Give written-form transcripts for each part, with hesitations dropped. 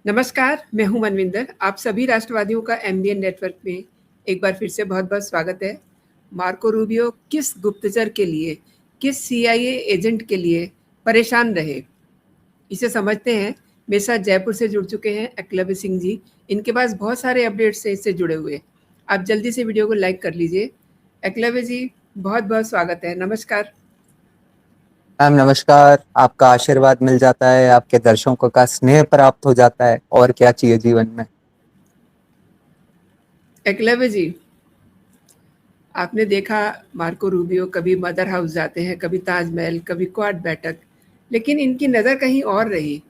नमस्कार, मैं हूँ मनविंदर। आप सभी राष्ट्रवादियों का एमबीएन नेटवर्क में एक बार फिर से बहुत-बहुत स्वागत है। मार्को रूबियो किस गुप्तचर के लिए, किस सीआईए एजेंट के लिए परेशान रहे, इसे समझते हैं। मेरे साथ जयपुर से जुड़ चुके हैं एकलव्य सिंह जी। इनके पास बहुत सारे अपडेट्स हैं इससे जुड़े हुए। आप जल्दी से वीडियो को लाइक कर लीजिए। एकलव्य जी, बहुत-बहुत स्वागत है। नमस्कार। मैम नमस्कार। आपका आशीर्वाद मिल जाता है, आपके दर्शकों का स्नेह प्राप्त हो जाता है, और क्या चाहिए जीवन में। एकलव्य जी, आपने देखा मार्को रूबियो कभी मदर हाउस जाते हैं, कभी ताजमहल, कभी क्वाड बैठक, लेकिन इनकी नज़र कहीं और रही।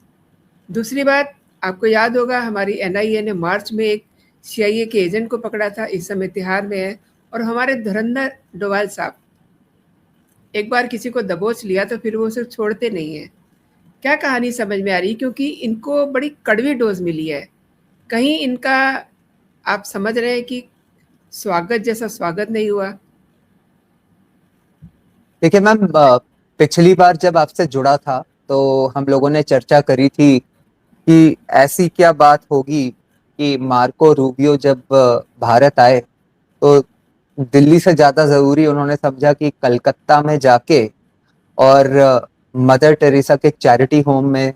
दूसरी बात, आपको याद होगा हमारी एनआईए ने मार्च में एक सीआईए के एजेंट को पकड़ा था, इस समय तिहाड़ में है। और हमारे धुरंधर डोभाल साहब, एक बार किसी को दबोच लिया तो फिर वो उसे छोड़ते नहीं हैं। क्या कहानी समझ में आ रही, क्योंकि इनको बड़ी कड़वी डोज मिली है। कहीं इनका आप समझ रहे हैं कि स्वागत जैसा स्वागत नहीं हुआ? देखिए मैम, पिछली बार जब आपसे जुड़ा था तो हम लोगों ने चर्चा करी थी कि ऐसी क्या बात होगी कि मार्को रूबियो जब भारत आए तो दिल्ली से ज्यादा जरूरी उन्होंने समझा कि कलकत्ता में जाके और मदर टेरेसा के चैरिटी होम में,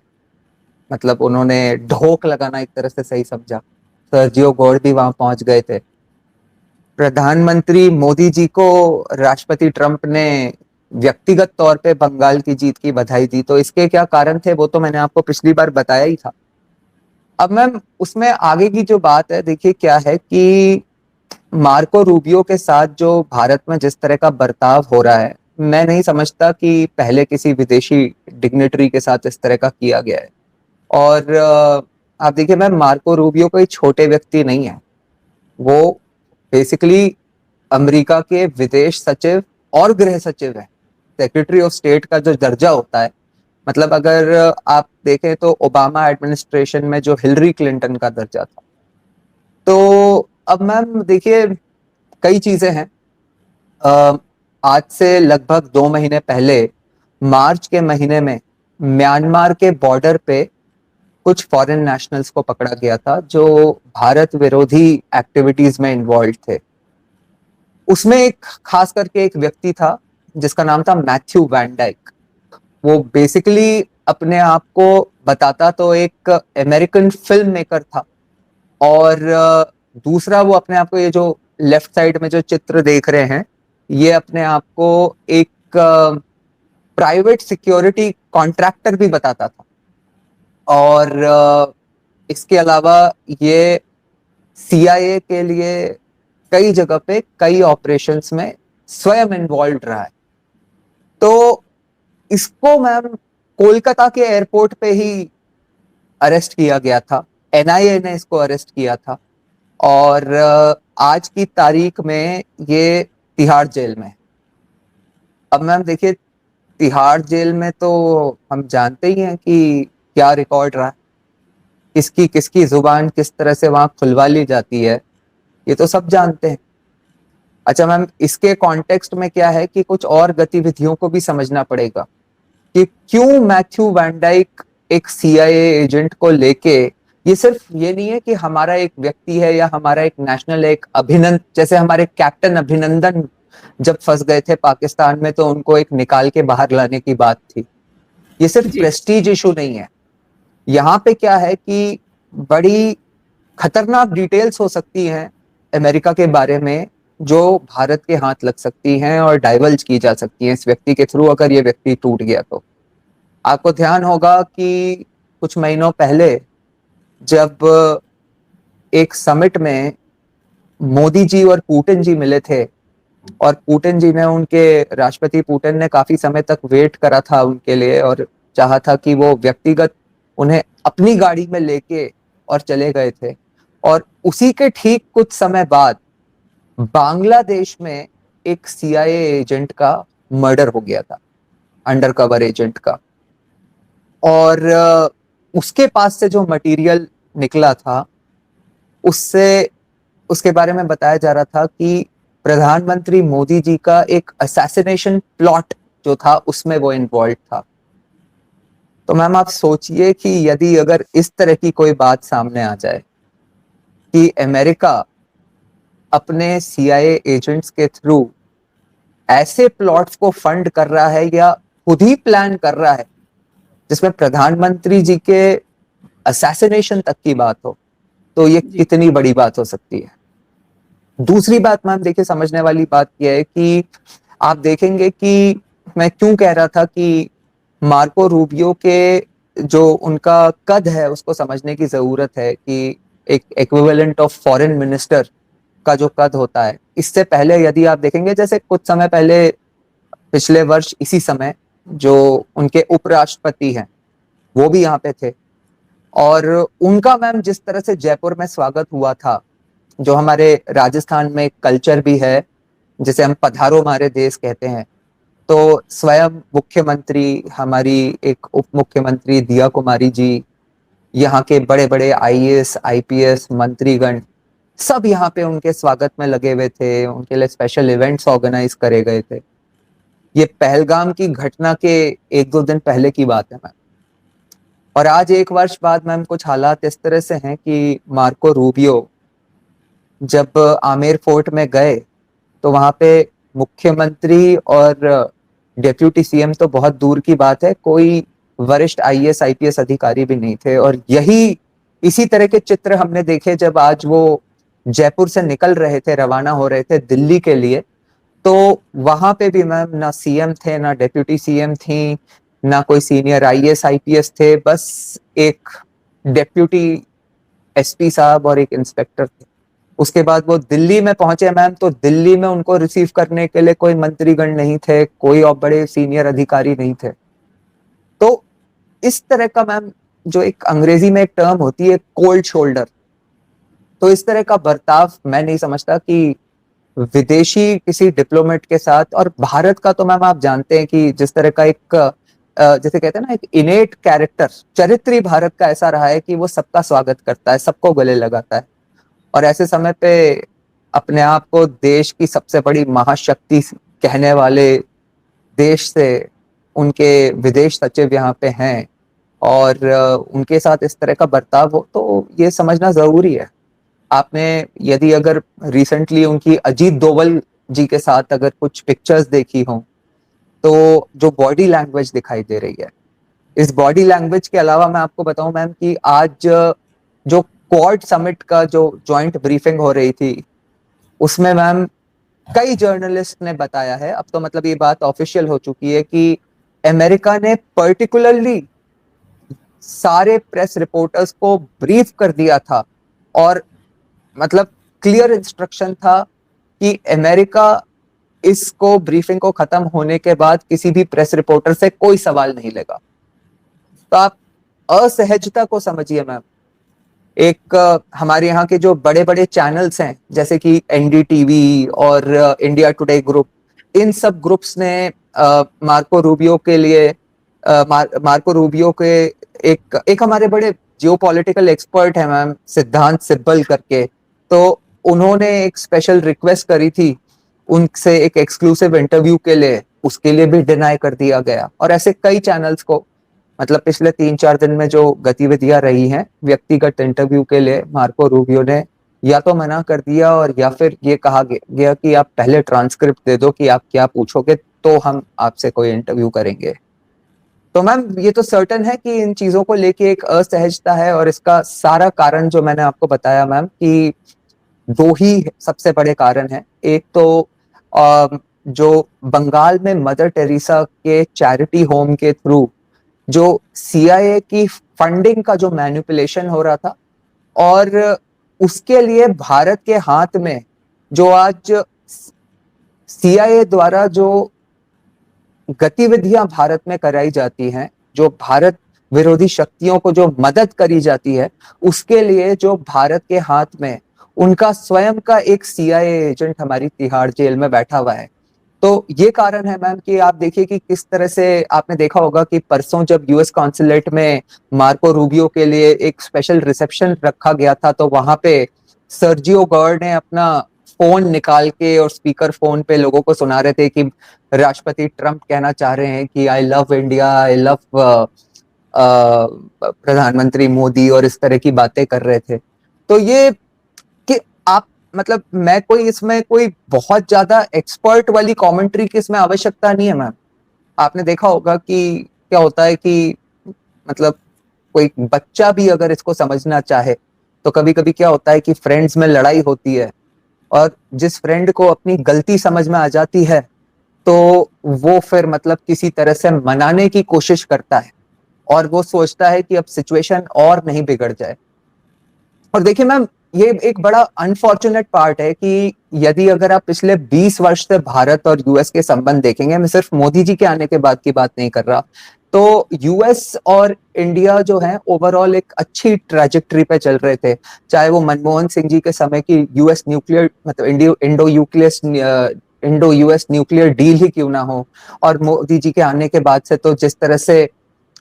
मतलब उन्होंने ढोक लगाना एक तरह से सही समझा। सर्जियो गोर भी वहां पहुंच गए थे। प्रधानमंत्री मोदी जी को राष्ट्रपति ट्रंप ने व्यक्तिगत तौर पे बंगाल की जीत की बधाई दी, तो इसके क्या कारण थे वो तो मैंने आपको पिछली बार बताया ही था। अब मैम उसमें आगे की जो बात है, देखिए क्या है कि मार्को रूबियो के साथ जो भारत में जिस तरह का बर्ताव हो रहा है, मैं नहीं समझता कि पहले किसी विदेशी डिग्नेटरी के साथ इस तरह का किया गया है। और आप देखिए मैम, मार्को रूबियो कोई छोटे व्यक्ति नहीं है। वो बेसिकली अमेरिका के विदेश सचिव और गृह सचिव है। सेक्रेटरी ऑफ स्टेट का जो दर्जा होता है, मतलब अगर आप देखें तो ओबामा एडमिनिस्ट्रेशन में जो हिलरी क्लिंटन का दर्जा था। तो अब मैम देखिए, कई चीजें हैं। अ, आज से लगभग 2 महीने पहले मार्च के महीने में म्यांमार के बॉर्डर पे कुछ फॉरेन नेशनल्स को पकड़ा गया था जो भारत विरोधी एक्टिविटीज में इन्वॉल्व थे। उसमें एक खास करके एक व्यक्ति था जिसका नाम था मैथ्यू वैन डाइक। वो बेसिकली अपने आप को बताता तो एक अमेरिकन फिल्म मेकर था, और दूसरा वो अपने आप को, ये जो लेफ्ट साइड में जो चित्र देख रहे हैं, ये अपने आप को एक प्राइवेट सिक्योरिटी कॉन्ट्रैक्टर भी बताता था। और इसके अलावा ये सीआईए के लिए कई जगह पे कई ऑपरेशंस में स्वयं इन्वॉल्व रहा है। तो इसको मैम कोलकाता के एयरपोर्ट पे ही अरेस्ट किया गया था। एनआईए ने इसको अरेस्ट किया था, और आज की तारीख में ये तिहाड़ जेल में है। अब मैम देखिए, तिहाड़ जेल में तो हम जानते ही हैं कि क्या रिकॉर्ड रहा है, किसकी किसकी जुबान किस तरह से वहां खुलवा ली जाती है, ये तो सब जानते हैं। अच्छा मैम, इसके कॉन्टेक्स्ट में क्या है कि कुछ और गतिविधियों को भी समझना पड़ेगा कि क्यों मैथ्यू वैन डाइक एक सीआईए एजेंट को लेके, ये सिर्फ ये नहीं है कि हमारा एक व्यक्ति है या हमारा एक नेशनल, एक अभिनंदन, जैसे हमारे कैप्टन अभिनंदन जब फंस गए थे पाकिस्तान में तो उनको एक निकाल के बाहर लाने की बात थी। ये सिर्फ जी। प्रेस्टीज इशू नहीं है। यहाँ पे क्या है कि बड़ी खतरनाक डिटेल्स हो सकती हैं अमेरिका के बारे में, जो भारत के हाथ लग सकती हैं और डाइवल्ज की जा सकती हैं इस व्यक्ति के थ्रू, अगर ये व्यक्ति टूट गया तो। आपको ध्यान होगा कि कुछ महीनों पहले जब एक समिट में मोदी जी और पुतिन जी मिले थे, और पुतिन जी ने, उनके राष्ट्रपति पुतिन ने काफी समय तक वेट करा था उनके लिए और चाहा था कि वो व्यक्तिगत उन्हें अपनी गाड़ी में लेके और चले गए थे। और उसी के ठीक कुछ समय बाद बांग्लादेश में एक सीआईए एजेंट का मर्डर हो गया था, अंडर कवर एजेंट का। और उसके पास से जो मटेरियल निकला था, उससे उसके बारे में बताया जा रहा था कि प्रधानमंत्री मोदी जी का एक असैसिनेशन प्लॉट जो था उसमें वो इन्वॉल्व था। तो मैम आप सोचिए कि यदि अगर इस तरह की कोई बात सामने आ जाए कि अमेरिका अपने सीआईए एजेंट्स के थ्रू ऐसे प्लॉट्स को फंड कर रहा है या खुद ही प्लान कर रहा है जिसमें प्रधानमंत्री जी के असैसिनेशन तक की बात हो, तो ये जी। कितनी बड़ी बात हो सकती है। दूसरी बात मैम देखिए, समझने वाली बात यह है कि आप देखेंगे कि मैं क्यों कह रहा था कि मार्को रूबियो के जो उनका कद है उसको समझने की जरूरत है कि एक इक्विवेलेंट ऑफ फॉरेन मिनिस्टर का जो कद होता है। इससे पहले यदि आप देखेंगे, जैसे कुछ समय पहले पिछले वर्ष इसी समय जो उनके उपराष्ट्रपति हैं वो भी यहाँ पे थे, और उनका मैम जिस तरह से जयपुर में स्वागत हुआ था, जो हमारे राजस्थान में कल्चर भी है जिसे हम पधारो हमारे देश कहते हैं, तो स्वयं मुख्यमंत्री, हमारी एक उप मुख्यमंत्री दिया कुमारी जी, यहाँ के बड़े बड़े आईएएस आईपीएस मंत्रीगण सब यहाँ पे उनके स्वागत में लगे हुए थे, उनके लिए स्पेशल इवेंट्स ऑर्गेनाइज करे गए थे। ये पहलगाम की घटना के एक दो दिन पहले की बात है मैम, और आज एक वर्ष बाद मैम कुछ हालात इस तरह से हैं कि मार्को रूबियो जब आमेर फोर्ट में गए तो वहां पे मुख्यमंत्री और डेप्यूटी सीएम तो बहुत दूर की बात है, कोई वरिष्ठ आईएएस आईपीएस अधिकारी भी नहीं थे। और यही इसी तरह के चित्र हमने देखे जब आज वो जयपुर से निकल रहे थे, रवाना हो रहे थे दिल्ली के लिए, तो वहां पे भी मैम ना सीएम थे, ना डेप्यूटी सीएम थी, ना कोई सीनियर आईएएस आईपीएस थे, बस एक डेप्यूटी एसपी साहब और एक इंस्पेक्टर थे। उसके बाद वो दिल्ली में पहुंचे मैम, तो दिल्ली में उनको रिसीव करने के लिए कोई मंत्रीगण नहीं थे, कोई और बड़े सीनियर अधिकारी नहीं थे। तो इस तरह का मैम, जो एक अंग्रेजी में एक टर्म होती है कोल्ड शोल्डर, तो इस तरह का बर्ताव मैं नहीं समझता कि विदेशी किसी डिप्लोमेट के साथ, और भारत का तो मैम आप जानते हैं कि जिस तरह का एक जैसे कहते हैं ना, एक इनेट कैरेक्टर, चरित्र ही भारत का ऐसा रहा है कि वो सबका स्वागत करता है, सबको गले लगाता है। और ऐसे समय पे अपने आप को देश की सबसे बड़ी महाशक्ति कहने वाले देश से उनके विदेश सचिव यहाँ पे हैं, और उनके साथ इस तरह का बर्ताव हो तो ये समझना जरूरी है। आपने यदि अगर रिसेंटली उनकी अजीत डोभाल जी के साथ अगर कुछ पिक्चर्स देखी हो, तो जो बॉडी लैंग्वेज दिखाई दे रही है, इस बॉडी लैंग्वेज के अलावा मैं आपको बताऊं मैम कि आज जो क्वाड समिट का जो जॉइंट ब्रीफिंग हो रही थी, उसमें मैम कई जर्नलिस्ट ने बताया है, अब तो मतलब ये बात ऑफिशियल हो चुकी है कि अमेरिका ने पर्टिकुलरली सारे प्रेस रिपोर्टर्स को ब्रीफ कर दिया था, और मतलब क्लियर इंस्ट्रक्शन था कि अमेरिका इसको ब्रीफिंग को खत्म होने के बाद किसी भी प्रेस रिपोर्टर से कोई सवाल नहीं लेगा। तो आप असहजता को समझिए मैम। एक हमारे यहाँ के जो बड़े बड़े चैनल्स हैं जैसे कि एनडीटीवी और इंडिया टुडे ग्रुप, इन सब ग्रुप्स ने मार्को रूबियो के लिए मार्को रूबियो के एक हमारे बड़े जियोपॉलिटिकल एक्सपर्ट है मैम, सिद्धांत सिब्बल करके, तो उन्होंने एक स्पेशल रिक्वेस्ट करी थी उनसे एक एक्सक्लूसिव इंटरव्यू के लिए, उसके लिए भी डिनाई कर दिया गया। और ऐसे कई चैनल्स को मतलब पिछले 3-4 दिन में जो गतिविधियां रही हैं व्यक्तिगत इंटरव्यू के लिए, मार्को रूबियो ने या तो मना कर दिया और या फिर ये कहा गया कि आप पहले ट्रांसक्रिप्ट दे दो कि आप क्या पूछोगे तो हम आपसे कोई इंटरव्यू करेंगे। तो मैम ये तो सर्टन है कि इन चीजों को लेके एक असहजता है, और इसका सारा कारण जो मैंने आपको बताया मैम कि दो ही सबसे बड़े कारण हैं। एक तो जो बंगाल में मदर टेरेसा के चैरिटी होम के थ्रू जो सीआईए की फंडिंग का जो मैनिपुलेशन हो रहा था, और उसके लिए भारत के हाथ में जो आज सीआईए द्वारा जो गतिविधियां भारत में कराई जाती हैं, जो भारत विरोधी शक्तियों को जो मदद करी जाती है, उसके लिए जो भारत के हाथ में उनका स्वयं का एक सीआईए एजेंट हमारी तिहाड़ जेल में बैठा हुआ है। तो ये कारण है मैम कि आप देखिए कि किस तरह से आपने देखा होगा कि परसों जब यूएस कॉन्सुलेट में मार्को रूबियो के लिए एक स्पेशल रिसेप्शन रखा गया था, तो वहां पे सर्जियो गॉर्ड ने अपना फोन निकाल के और स्पीकर फोन पे लोगों को सुना रहे थे कि राष्ट्रपति ट्रंप कहना चाह रहे हैं कि I love India, I love प्रधानमंत्री मोदी और इस तरह की बातें कर रहे थे। तो ये कि आप मतलब मैं कोई इसमें कोई बहुत ज्यादा एक्सपर्ट वाली कमेंट्री की इसमें आवश्यकता नहीं है मैम। आपने देखा होगा कि क्या होता है कि मतलब कोई बच्चा भी अगर इसको समझना चाहे तो कभी कभी क्या होता है कि फ्रेंड्स में लड़ाई होती है और जिस फ्रेंड को अपनी गलती समझ में आ जाती है तो वो फिर मतलब किसी तरह से मनाने की कोशिश करता है और वो सोचता है कि अब सिचुएशन और नहीं बिगड़ जाए। और देखिए मैम, ये एक बड़ा अनफॉर्चुनेट पार्ट है कि यदि अगर आप पिछले 20 वर्ष से भारत और यूएस के संबंध देखेंगे, मैं सिर्फ मोदी जी के आने के बाद की बात नहीं कर रहा, तो यूएस और इंडिया जो है ओवरऑल एक अच्छी ट्रैजेक्टरी पे चल रहे थे। चाहे वो मनमोहन सिंह जी के समय की यूएस न्यूक्लियर मतलब इंडो यूएस न्यूक्लियर डील ही क्यों ना हो, और मोदी जी के आने के बाद से तो जिस तरह से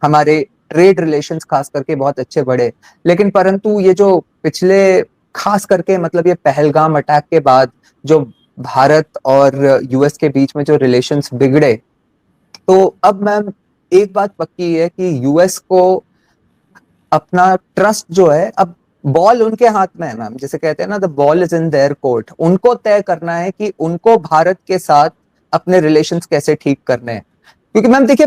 हमारे ट्रेड रिलेशंस खास करके बहुत अच्छे बढ़े। लेकिन परंतु ये जो पिछले खास करके मतलब ये पहलगाम अटैक के बाद जो भारत और यूएस के बीच में जो रिलेशंस बिगड़े, तो अब मैम एक बात पक्की है कि यूएस को अपना ट्रस्ट जो है, अब बॉल उनके हाथ में है मैम, जैसे कहते हैं ना the ball is in their court. उनको तय करना है कि उनको भारत के साथ अपने रिलेशंस कैसे ठीक करने हैं। क्योंकि मैम देखिए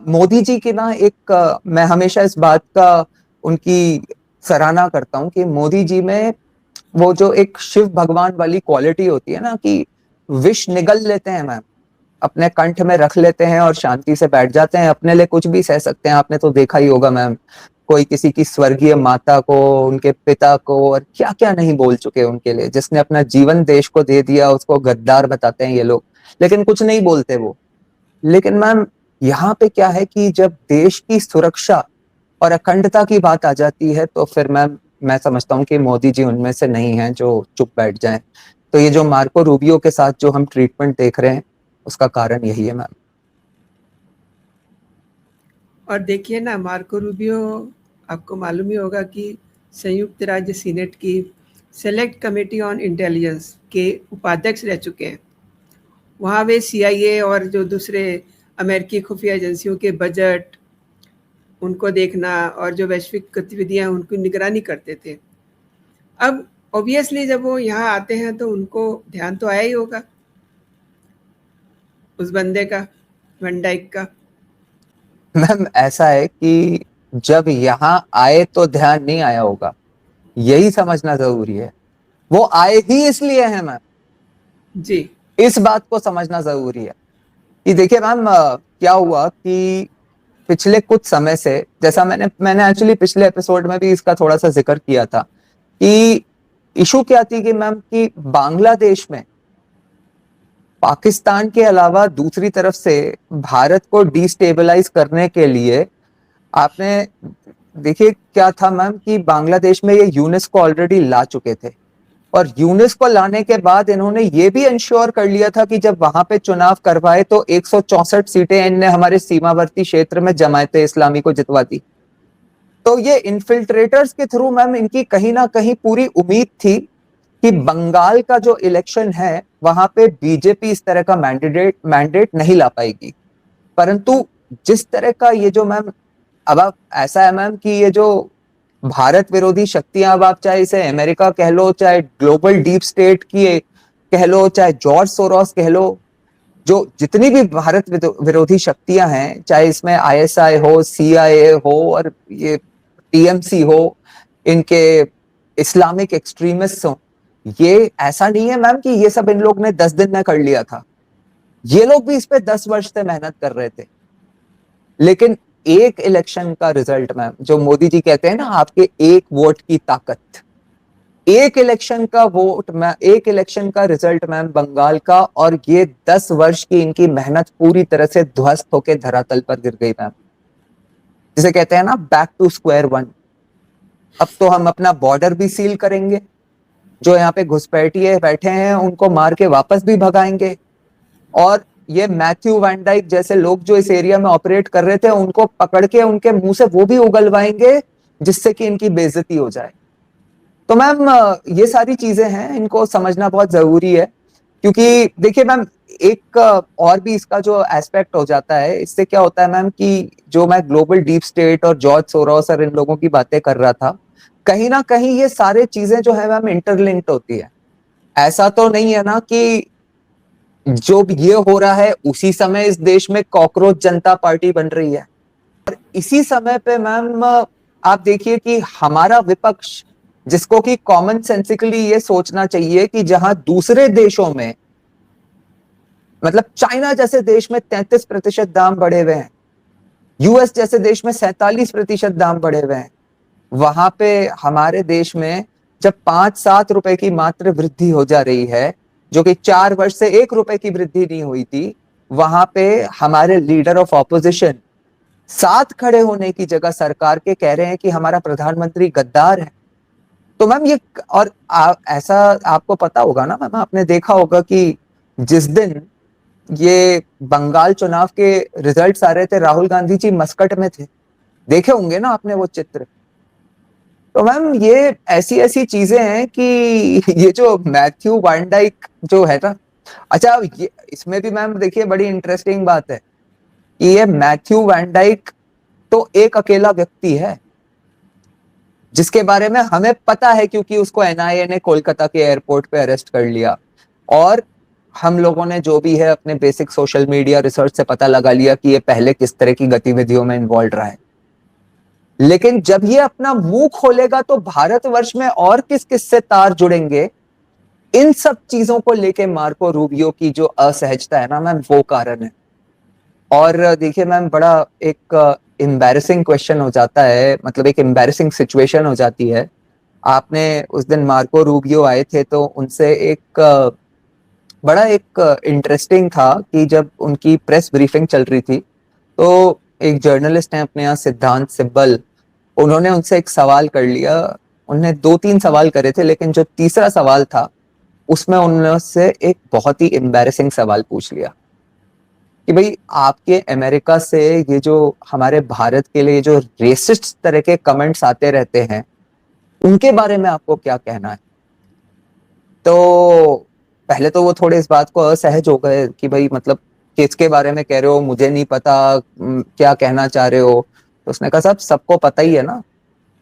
मोदी जी की ना एक मैं हमेशा इस बात का उनकी सराहना करता हूँ कि मोदी जी में वो जो एक शिव भगवान वाली क्वालिटी होती है ना कि विष निगल लेते हैं मैम, अपने कंठ में रख लेते हैं और शांति से बैठ जाते हैं, अपने लिए कुछ भी सह सकते हैं। आपने तो देखा ही होगा मैम, कोई किसी की स्वर्गीय माता को, उनके पिता को और क्या क्या नहीं बोल चुके उनके लिए, जिसने अपना जीवन देश को दे दिया उसको गद्दार बताते हैं ये लोग, लेकिन कुछ नहीं बोलते वो। लेकिन मैम यहाँ पे क्या है कि जब देश की सुरक्षा और अखंडता की बात आ जाती है तो फिर मैम मैं समझता हूँ कि मोदी जी उनमें से नहीं हैं जो चुप बैठ जाएं। तो ये जो मार्को रूबियो के साथ जो हम ट्रीटमेंट देख रहे हैं उसका कारण यही है मैम। और देखिए ना, मार्को रूबियो, आपको मालूम ही होगा कि संयुक्त राज्य सीनेट की सेलेक्ट कमेटी ऑन इंटेलिजेंस के उपाध्यक्ष रह चुके हैं। वहाँ वे सीआईए और जो दूसरे अमेरिकी खुफिया एजेंसियों के बजट, उनको देखना और जो वैश्विक गतिविधियाँ उनकी निगरानी करते थे। अब ऑब्वियसली जब वो यहाँ आते हैं तो उनको ध्यान तो आया ही होगा उस बंदे का, वैन डाइक का। मैम ऐसा है कि जब यहाँ आए तो ध्यान नहीं आया होगा, यही समझना जरूरी है। वो आए ही इसलिए है मैम, जी। इस बात को समझना जरूरी है कि देखिए मैम क्या हुआ कि पिछले कुछ समय से, जैसा मैंने एक्चुअली पिछले एपिसोड में भी इसका थोड़ा सा जिक्र किया था कि इशू क्या थी कि मैम कि बांग्लादेश में पाकिस्तान के अलावा दूसरी तरफ से भारत को डिस्टेबलाइज करने के लिए आपने देखिए क्या था मैम कि बांग्लादेश में ये यूनेस्को ऑलरेडी ला चुके थे, और यूनेस्को लाने के बाद इन्होंने ये भी इंश्योर कर लिया था कि जब वहां पे चुनाव करवाए तो 164 सीटें इनने हमारे सीमावर्ती क्षेत्र में जमायते इस्लामी को जितवा दी। तो ये इन्फिल्ट्रेटर्स के थ्रू मैम इनकी कहीं ना कहीं पूरी उम्मीद थी कि बंगाल का जो इलेक्शन है वहां पे बीजेपी इस तरह का मैंडेट नहीं ला पाएगी। परंतु जिस तरह का ये जो मैम, अब आप ऐसा है मैम कि ये जो भारत विरोधी शक्तियां, अब आप चाहे इसे अमेरिका कह लो, चाहे ग्लोबल डीप स्टेट की कह लो, चाहे जॉर्ज सोरोस कह लो, जो जितनी भी भारत विरोधी शक्तियां हैं, चाहे इसमें आईएसआई हो, सीआईए हो और ये टीएमसी हो, इनके इस्लामिक एक्सट्रीमिस्ट हो, ये ऐसा नहीं है मैम कि ये सब इन लोग ने 10 दिन में कर लिया था। ये लोग भी इस पे 10 वर्ष से मेहनत कर रहे थे। लेकिन एक इलेक्शन का रिजल्ट मैम, जो मोदी जी कहते हैं ना आपके एक वोट की ताकत, एक इलेक्शन का वोट, एक इलेक्शन का रिजल्ट मैम बंगाल का, और ये 10 वर्ष की इनकी मेहनत पूरी तरह से ध्वस्त होकर धरातल पर गिर गई मैम। जिसे कहते हैं ना बैक टू स्क्वायर वन। अब तो हम अपना बॉर्डर भी सील करेंगे, जो यहाँ पे घुसपैठिए बैठे हैं उनको मार के वापस भी भगाएंगे, और ये मैथ्यू वैन डाइक जैसे लोग जो इस एरिया में ऑपरेट कर रहे थे उनको पकड़ के उनके मुंह से वो भी उगलवाएंगे जिससे कि इनकी बेइज्जती हो जाए। तो मैम ये सारी चीजें हैं, इनको समझना बहुत जरूरी है क्योंकि देखिए मैम, एक और भी इसका जो एस्पेक्ट हो जाता है, इससे क्या होता है मैम कि जो मैं ग्लोबल डीप स्टेट और जॉर्ज सोरोस और इन लोगों की बातें कर रहा था, कहीं ना कहीं ये सारे चीजें जो है मैम इंटरलिंक्ड होती है। ऐसा तो नहीं है ना कि जो ये हो रहा है उसी समय इस देश में कॉकरोच जनता पार्टी बन रही है, और इसी समय पे मैम आप देखिए कि हमारा विपक्ष, जिसको कि कॉमन सेंसिकली ये सोचना चाहिए कि जहां दूसरे देशों में, मतलब चाइना जैसे देश में 33% दाम बढ़े हुए हैं, यूएस जैसे देश में 47% दाम बढ़े हुए हैं, वहां पे हमारे देश में जब 5-7 रुपए की मात्र वृद्धि हो जा रही है, जो कि 4 वर्ष से 1 रुपए की वृद्धि नहीं हुई थी, वहां पे हमारे लीडर ऑफ ऑपोजिशन साथ खड़े होने की जगह सरकार के कह रहे हैं कि हमारा प्रधानमंत्री गद्दार है। तो मैम ये, और ऐसा आपको पता होगा ना मैम, आपने देखा होगा कि जिस दिन ये बंगाल चुनाव के रिजल्ट्स आ रहे थे, राहुल गांधी जी मस्कट में थे, देखे होंगे ना आपने वो चित्र। तो मैम ये ऐसी ऐसी चीजें हैं कि ये जो मैथ्यू वैन डाइक जो है ना, अच्छा ये इसमें भी मैम देखिए बड़ी इंटरेस्टिंग बात है कि ये मैथ्यू वैन डाइक तो एक अकेला व्यक्ति है जिसके बारे में हमें पता है, क्योंकि उसको एनआईए ने कोलकाता के एयरपोर्ट पे अरेस्ट कर लिया, और हम लोगों ने जो भी है अपने बेसिक सोशल मीडिया रिसर्च से पता लगा लिया कि ये पहले किस तरह की गतिविधियों में इन्वॉल्व रहा है। लेकिन जब ये अपना मुंह खोलेगा तो भारतवर्ष में और किस किस से तार जुड़ेंगे, इन सब चीजों को लेके मार्को रूबियो की जो असहजता है ना मैम, वो कारण है। और देखिए मैम, बड़ा एक एम्बैरेसिंग क्वेश्चन हो जाता है, मतलब एक एम्बैरेसिंग सिचुएशन हो जाती है। आपने उस दिन मार्को रूबियो आए थे तो उनसे एक बड़ा एक इंटरेस्टिंग था कि जब उनकी प्रेस ब्रीफिंग चल रही थी तो एक जर्नलिस्ट है अपने यहाँ सिद्धांत सिब्बल, उन्होंने उनसे एक सवाल कर लिया। उन्होंने 2-3 सवाल करे थे, लेकिन जो तीसरा सवाल था उसमें उनसे एक बहुत ही एम्बैरेसिंग सवाल पूछ लिया कि भाई आपके अमेरिका से ये जो हमारे भारत के लिए जो रेसिस्ट तरह के कमेंट्स आते रहते हैं, उनके बारे में आपको क्या कहना है। तो पहले तो वो थोड़े इस बात को असहज हो गए कि भाई मतलब किसके बारे में कह रहे हो, मुझे नहीं पता, क्या कहना चाह रहे हो। तो उसने कहा साहब सबको पता ही है ना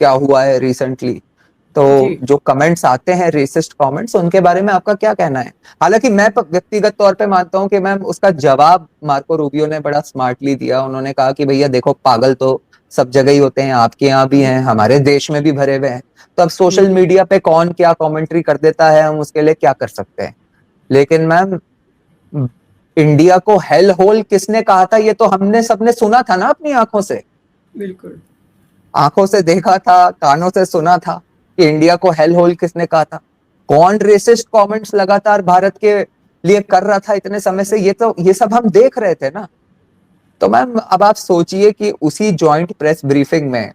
क्या हुआ है रिसेंटली, तो जी। जो कमेंट्स आते हैं रेसिस्ट कमेंट्स, उनके बारे में आपका क्या कहना है। हालांकि मैं व्यक्तिगत तौर पे मानता हूं कि मैम उसका जवाब मार्को रूबियो ने बड़ा स्मार्टली दिया। उन्होंने कहा कि भैया देखो, पागल तो सब जगह ही होते हैं, आपके यहाँ भी हैं, हमारे देश में भी भरे हुए हैं, तो अब सोशल मीडिया पे कौन क्या कमेंट्री कर देता है, हम उसके लिए क्या कर सकते हैं। लेकिन मैम इंडिया को हेल होल किसने कहा था, ये तो हमने सबने सुना था ना अपनी आंखों से, बिल्कुल। आंखों से देखा था, कानों से सुना था कि इंडिया को हेल होल किसने कहा था। कौन रेसिस्ट कमेंट्स लगातार भारत के लिए कर रहा था इतने समय से, ये सब हम देख रहे थे ना। तो मैम अब आप सोचिए कि उसी जॉइंट प्रेस ब्रीफिंग में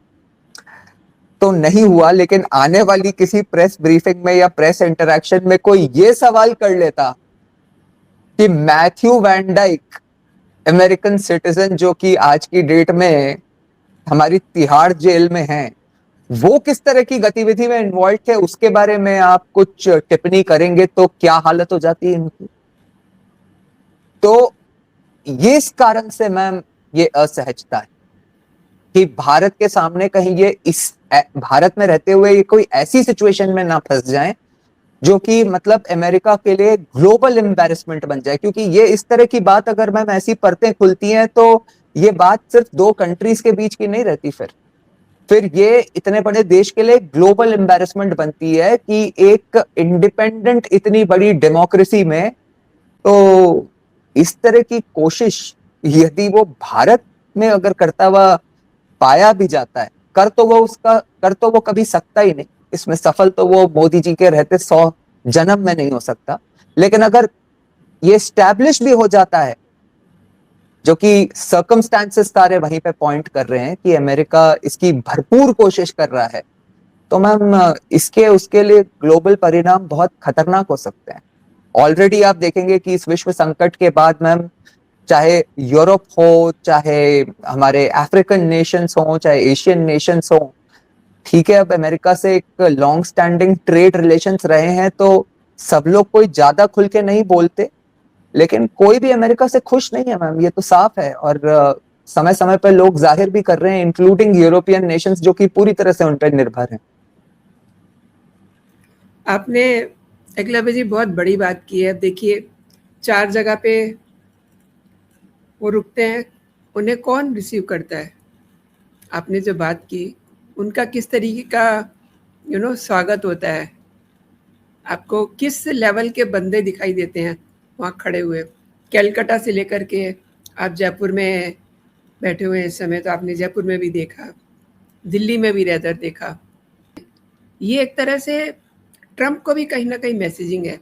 तो नहीं हुआ, लेकिन आने वाली किसी प्रेस ब्रीफिंग में या प्रेस इंटरैक्शन में कोई ये सवाल कर लेता कि Matthew Van Dyke, American citizen जो कि आज की डेट में हमारी तिहाड़ जेल में है, वो किस तरह की गतिविधि में इन्वॉल्व थे, उसके बारे में आप कुछ टिप्पणी करेंगे तो क्या हालत हो जाती है इनकी। तो ये इस कारण से मैम ये असहजता है कि भारत के सामने कहीं ये इस भारत में रहते हुए ये कोई ऐसी सिचुएशन में ना फंस जाए जो कि मतलब अमेरिका के लिए ग्लोबल एम्बैरेसमेंट बन जाए। क्योंकि ये इस तरह की बात अगर मैम ऐसी परतें खुलती हैं तो ये बात सिर्फ 2 कंट्रीज के बीच की नहीं रहती, फिर ये इतने बड़े देश के लिए ग्लोबल एम्बैरेसमेंट बनती है कि एक इंडिपेंडेंट इतनी बड़ी डेमोक्रेसी में तो इस तरह की कोशिश यदि वो भारत में अगर करता हुआ पाया भी जाता है, कर तो वो कभी सकता ही नहीं, इसमें सफल तो वो मोदी जी के रहते 100 जन्म में नहीं हो सकता। लेकिन अगर ये स्टैब्लिश भी हो जाता है, जो कि सर्कमस्टांसेस सारे वहीं पे पॉइंट कर रहे हैं कि अमेरिका इसकी भरपूर कोशिश कर रहा है, तो मैम इसके उसके लिए ग्लोबल परिणाम बहुत खतरनाक हो सकते हैं। ऑलरेडी आप देखेंगे कि इस विश्व संकट के बाद मैम, चाहे यूरोप हो, चाहे हमारे अफ्रीकन नेशंस हो, चाहे एशियन नेशंस हो, ठीक है अब अमेरिका से एक लॉन्ग स्टैंडिंग ट्रेड रिलेशंस रहे हैं, तो सब लोग कोई ज्यादा खुल के नहीं बोलते, लेकिन कोई भी अमेरिका से खुश नहीं है मैम, ये तो साफ है। और समय समय पर लोग जाहिर भी कर रहे हैं, इंक्लूडिंग यूरोपियन नेशंस जो कि पूरी तरह से उन पर निर्भर हैं। आपने एकलव्य जी बहुत बड़ी बात की है। अब देखिए 4 जगह पे वो रुकते हैं, उन्हें कौन रिसीव करता है? आपने जो बात की, उनका किस तरीके का स्वागत होता है? आपको किस लेवल के बंदे दिखाई देते हैं वहाँ खड़े हुए? कलकत्ता से लेकर के आप जयपुर में बैठे हुए हैं इस समय, तो आपने जयपुर में भी देखा, दिल्ली में भी रेदर देखा। ये एक तरह से ट्रंप को भी कहीं न कहीं मैसेजिंग है,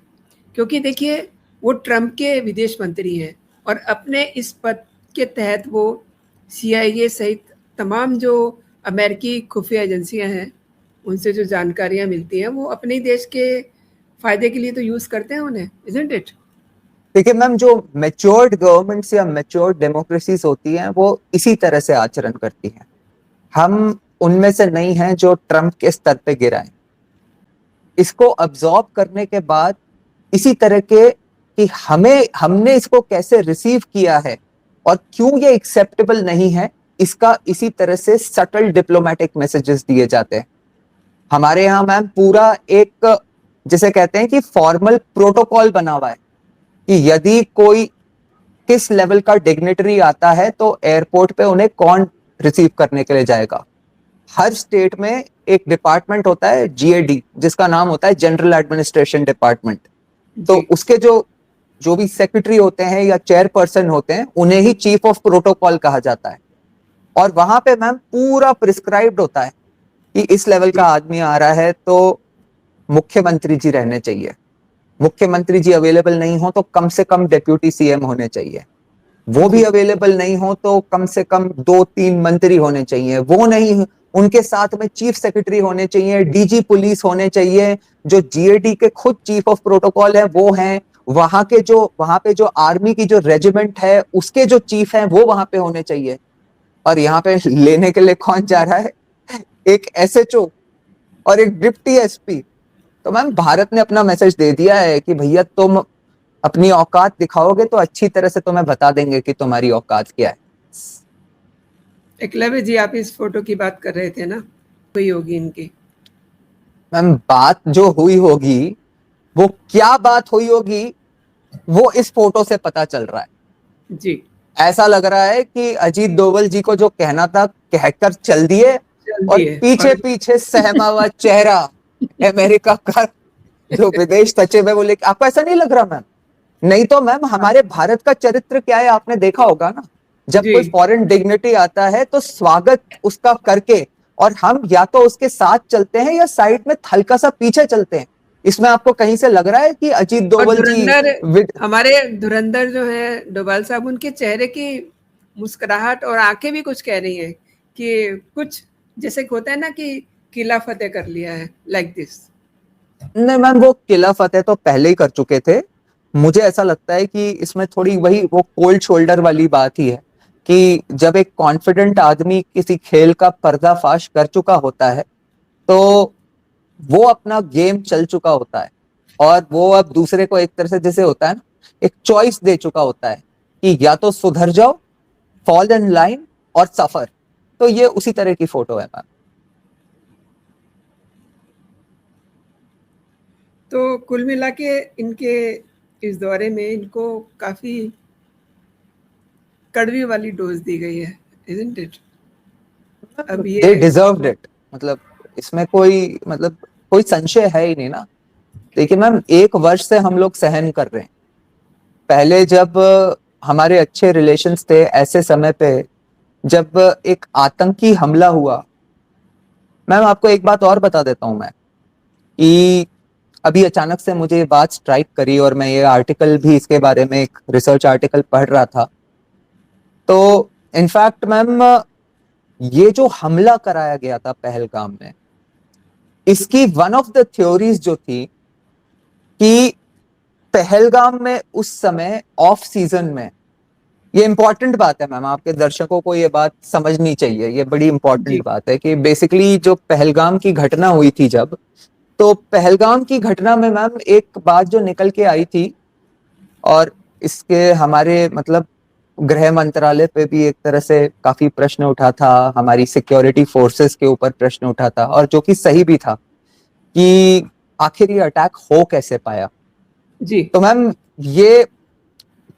क्योंकि देखिए वो ट्रंप के विदेश मंत्री हैं और अपने इस पद के तहत वो CIA सहित तमाम जो अमेरिकी खुफिया एजेंसियाँ हैं, उनसे जो जानकारियाँ मिलती हैं, वो अपने ही देश के फ़ायदे के लिए तो यूज़ करते हैं उन्हें, इज़न्ट इट? देखिए मैम, जो मैच्योर्ड गवर्नमेंट्स या मैच्योर्ड डेमोक्रेसीज होती हैं वो इसी तरह से आचरण करती हैं। हम उनमें से नहीं हैं जो ट्रंप के स्तर पे गिराएं। इसको अब्सॉर्ब करने के बाद इसी तरह के कि हमने इसको कैसे रिसीव किया है और क्यों ये एक्सेप्टेबल नहीं है, इसका इसी तरह से सटल डिप्लोमेटिक मैसेजेस दिए जाते हैं। हमारे यहाँ मैम पूरा एक, जिसे कहते हैं कि फॉर्मल प्रोटोकॉल बना हुआ है कि यदि कोई किस लेवल का डिग्निटरी आता है तो एयरपोर्ट पे उन्हें कौन रिसीव करने के लिए जाएगा। हर स्टेट में एक डिपार्टमेंट होता है GAD, जिसका नाम होता है जनरल एडमिनिस्ट्रेशन डिपार्टमेंट। तो उसके जो भी सेक्रेटरी होते हैं या चेयरपर्सन होते हैं, उन्हें ही चीफ ऑफ प्रोटोकॉल कहा जाता है। और वहां पे मैम पूरा प्रिस्क्राइब्ड होता है कि इस लेवल का आदमी आ रहा है तो मुख्यमंत्री जी रहने चाहिए, मुख्यमंत्री जी अवेलेबल नहीं हो तो कम से कम डेप्यूटी CM होने चाहिए, वो भी अवेलेबल नहीं हो तो कम से कम 2-3 मंत्री होने चाहिए, वो नहीं उनके साथ में चीफ सेक्रेटरी होने चाहिए, DG पुलिस होने चाहिए, जो GAD के खुद चीफ ऑफ प्रोटोकॉल है वो हैं, वहां पे जो आर्मी की जो रेजिमेंट है उसके जो चीफ हैं वो वहां पे होने चाहिए। और यहाँ पे लेने के लिए कौन जा रहा है? एक SHO और एक डिप्टी SP। तो मैम भारत ने अपना मैसेज दे दिया है कि भैया तुम अपनी औकात दिखाओगे तो अच्छी तरह से तुम्हें बता देंगे कि तुम्हारी औकात क्या है। एकलव्य जी, आप इस फोटो की बात कर रहे थे ना, हुई होगी इनकी? मैम बात जो हुई होगी, वो क्या बात हुई होगी वो इस फोटो से पता चल रहा है जी। ऐसा लग रहा है कि अजीत डोभाल जी को जो कहना था कहकर चल दिए, और पीछे पीछे सहमा हुआ चेहरा अमेरिका का जो विदेश सचिव है वो लेके। आपको ऐसा नहीं लग रहा मैम? नहीं तो मैम हमारे भारत का चरित्र क्या है आपने देखा होगा ना, जब कोई फॉरेन डिग्निटी आता है तो स्वागत उसका करके और हम या तो उसके साथ चलते हैं या साइड में हल्का सा पीछे चलते हैं। इसमें आपको कहीं से लग रहा है कि अजीत डोभाल जी, हमारे धुरंधर जो है डोभाल साहब, उनके चेहरे की मुस्कुराहट और आंखें भी कुछ कह रही हैं कि कुछ जैसे होता है ना कि किला फतेह कर लिया है, लाइक दिस? नहीं मैम, वो किला फतेह तो पहले ही कर चुके थे। मुझे ऐसा लगता है कि इसमें थोड़ी वही वो कोल्ड शोल्डर वाली बात ही है कि जब एक कॉन्फिडेंट आदमी किसी खेल का पर्दाफाश कर चुका होता है तो वो अपना गेम चल चुका होता है और वो अब दूसरे को एक तरह से जैसे होता है ना, एक चॉइस दे चुका होता है कि या तो सुधर जाओ, फॉल इन लाइन और सफर। तो ये उसी तरह की फोटो है मैम। तो कुल मिला के इनके इस दौरे में इनको काफी कड़वी वाली डोज दी गई है, isn't it? अब ये They deserved it, मतलब इसमें कोई संशय है ही नहीं ना। देखिए मैम, 1 वर्ष से हम लोग सहन कर रहे हैं। पहले जब हमारे अच्छे रिलेशंस थे, ऐसे समय पे जब एक आतंकी हमला हुआ, मैम आपको एक बात और बता देता हूं मैं कि अभी अचानक से मुझे ये बात स्ट्राइक करी और मैं ये आर्टिकल भी इसके बारे में एक रिसर्च आर्टिकल पढ़ रहा था। तो इनफैक्ट मैम ये जो हमला कराया गया था पहलगाम में, इसकी वन ऑफ द थ्योरीज जो थी कि पहलगाम में उस समय ऑफ सीजन में, ये इंपॉर्टेंट बात है मैम, आपके दर्शकों को ये बात समझनी चाहिए, ये बड़ी इंपॉर्टेंट बात है कि बेसिकली जो पहलगाम की घटना हुई थी जब, तो पहलगाम की घटना में मैम एक बात जो निकल के आई थी, और इसके हमारे मतलब गृह मंत्रालय पे भी एक तरह से काफी प्रश्न उठा था, हमारी सिक्योरिटी फोर्सेस के ऊपर प्रश्न उठा था, और जो कि सही भी था कि आखिर ये अटैक हो कैसे पाया। जी। तो मैम ये,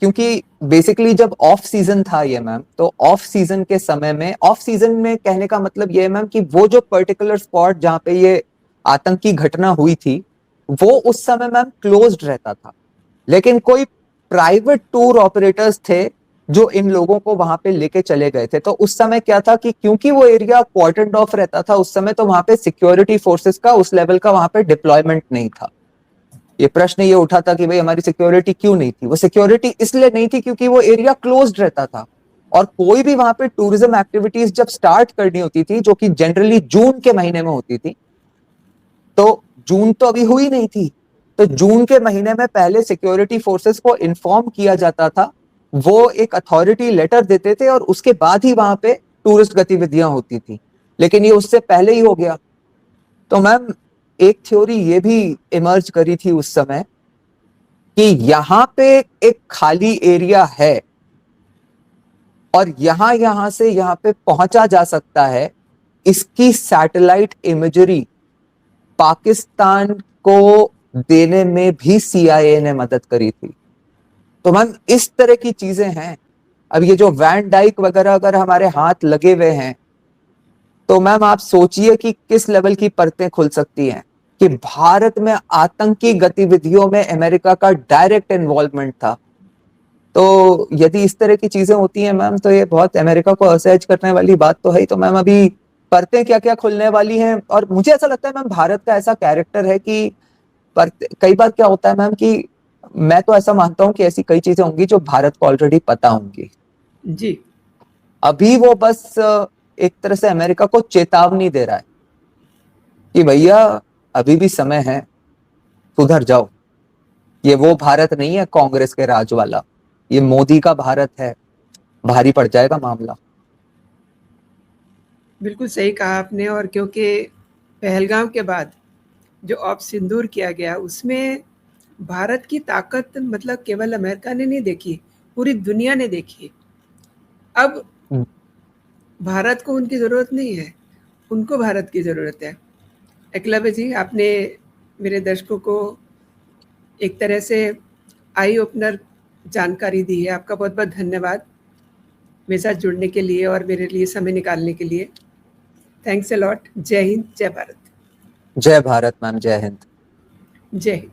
क्योंकि बेसिकली जब ऑफ सीजन था ये मैम, तो ऑफ सीजन के समय में, ऑफ सीजन में कहने का मतलब ये है मैम कि वो जो पर्टिकुलर स्पॉट जहां पे ये आतंकी घटना हुई थी वो उस समय मैम क्लोज्ड रहता था, लेकिन कोई प्राइवेट टूर ऑपरेटर्स थे जो इन लोगों को वहां पे लेके चले गए थे। तो उस समय क्या था कि क्योंकि वो एरिया क्वार्टर्ड ऑफ रहता था उस समय, तो वहां पे सिक्योरिटी फोर्सेस का उस लेवल का वहां पे डिप्लॉयमेंट नहीं था। ये प्रश्न ये उठा था कि भाई हमारी सिक्योरिटी क्यों नहीं थी। वो सिक्योरिटी इसलिए नहीं थी क्योंकि वो एरिया क्लोज्ड रहता था, और कोई भी वहां पे टूरिज्म एक्टिविटीज जब स्टार्ट करनी होती थी, जो कि जनरली जून के महीने में होती थी, तो जून तो अभी हुई नहीं थी, तो जून के महीने में पहले सिक्योरिटी फोर्सेस को इन्फॉर्म किया जाता था, वो एक अथॉरिटी लेटर देते थे, और उसके बाद ही वहां पे टूरिस्ट गतिविधियां होती थी। लेकिन ये उससे पहले ही हो गया। तो मैम एक थ्योरी ये भी इमर्ज करी थी उस समय कि यहां पे एक खाली एरिया है और यहां से यहां पे पहुंचा जा सकता है। इसकी सैटेलाइट इमेजरी पाकिस्तान को देने में भी सीआईए ने मदद करी थी। तो मैम इस तरह की चीजें हैं। अब ये जो वैन डाइक वगैरह अगर हमारे हाथ लगे हुए हैं, तो मैम आप सोचिए कि किस लेवल की परतें खुल सकती हैं कि भारत में आतंकी गतिविधियों में अमेरिका का डायरेक्ट इन्वॉल्वमेंट था। तो यदि इस तरह की चीजें होती हैं मैम, तो ये बहुत अमेरिका को असहज करने वाली बात तो है। तो मैम अभी परतें क्या क्या खुलने वाली हैं, और मुझे ऐसा लगता है मैम भारत का ऐसा कैरेक्टर है कि कई बार क्या होता है मैम कि मैं तो ऐसा मानता हूं कि ऐसी कई चीजें होंगी जो भारत को ऑलरेडी पता होंगी। जी। अभी वो बस एक तरह से अमेरिका को चेतावनी दे रहा है कि भैया अभी भी समय है, सुधर जाओ। ये वो भारत नहीं है कांग्रेस के राज वाला, ये मोदी का भारत है, भारी पड़ जाएगा मामला। बिल्कुल सही कहा आपने। और क्योंकि पहलगाम के बाद जो ऑप सिंदूर किया गया, उसमें भारत की ताकत मतलब केवल अमेरिका ने नहीं देखी, पूरी दुनिया ने देखी। अब भारत को उनकी ज़रूरत नहीं है, उनको भारत की ज़रूरत है। एकलव्य जी, आपने मेरे दर्शकों को एक तरह से आई ओपनर जानकारी दी है। आपका बहुत बहुत धन्यवाद मेरे साथ जुड़ने के लिए और मेरे लिए समय निकालने के लिए। Thanks a lot. जय हिंद, जय भारत। जय भारत मैम, जय हिंद। जय हिंद।